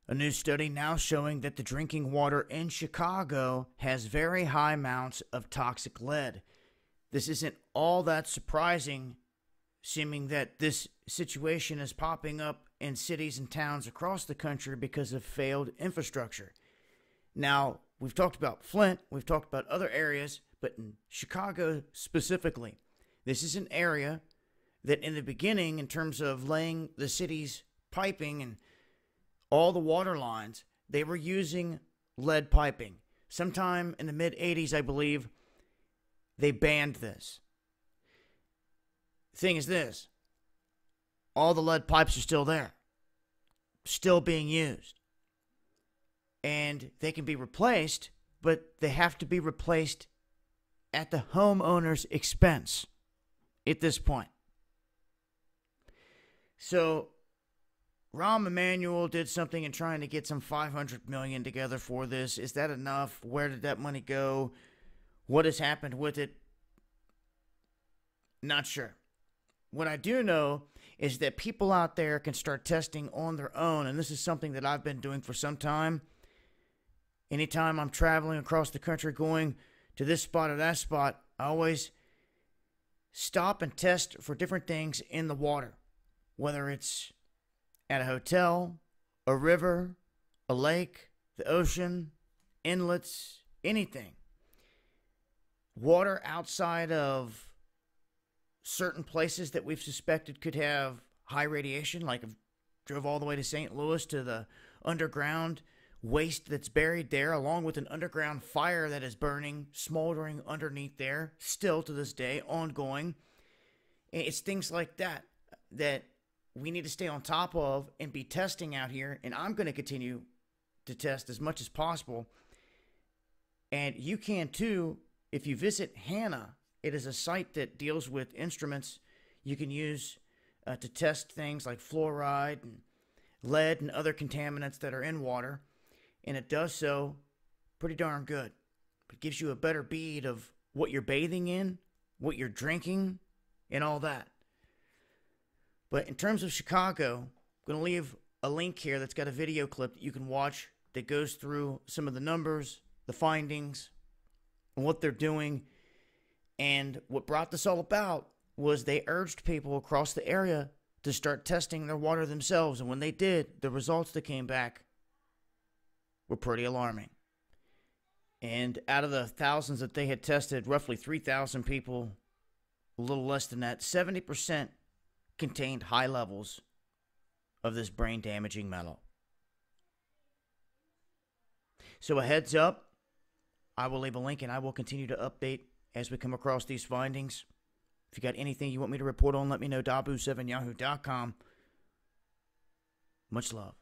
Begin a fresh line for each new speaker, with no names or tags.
A new study now showing that the drinking water in Chicago has very high amounts of toxic lead. This isn't all that surprising, seeming that this situation is popping up in cities and towns across the country because of failed infrastructure. Now, we've talked about Flint, we've talked about other areas, but in Chicago specifically, this is an area that in the beginning, in terms of laying the city's piping and all the water lines, they were using lead piping. Sometime in the mid-'80s, I believe, they banned this. The thing is this, all the lead pipes are still there, still being used. And they can be replaced, but they have to be replaced at the homeowner's expense at this point. So Rahm Emanuel did something in trying to get some $500 million together for this. Is that enough? Where did that money go? What has happened with it? Not sure. What I do know is that people out there can start testing on their own, and this is something that I've been doing for some time. Anytime I'm traveling across the country going to this spot or that spot, I always stop and test for different things in the water, whether it's at a hotel, a river, a lake, the ocean, inlets, anything. Water outside of certain places that we've suspected could have high radiation, like I've drove all the way to St. Louis to the underground waste that's buried there, along with an underground fire that is burning, smoldering underneath there, still to this day, ongoing. It's things like that that we need to stay on top of and be testing out here, and I'm going to continue to test as much as possible. And you can too if you visit HANA. It is a site that deals with instruments you can use to test things like fluoride and lead and other contaminants that are in water. And it does so pretty darn good. It gives you a better bead of what you're bathing in, what you're drinking, and all that. But in terms of Chicago, I'm going to leave a link here that's got a video clip that you can watch that goes through some of the numbers, the findings, and what they're doing. And what brought this all about was they urged people across the area to start testing their water themselves. And when they did, the results that came back were pretty alarming. And out of the thousands that they had tested, roughly 3,000 people, a little less than that, 70% contained high levels of this brain-damaging metal. So a heads up, I will leave a link and I will continue to update as we come across these findings. If you got anything you want me to report on, let me know. Dabu7yahoo.com. Much love.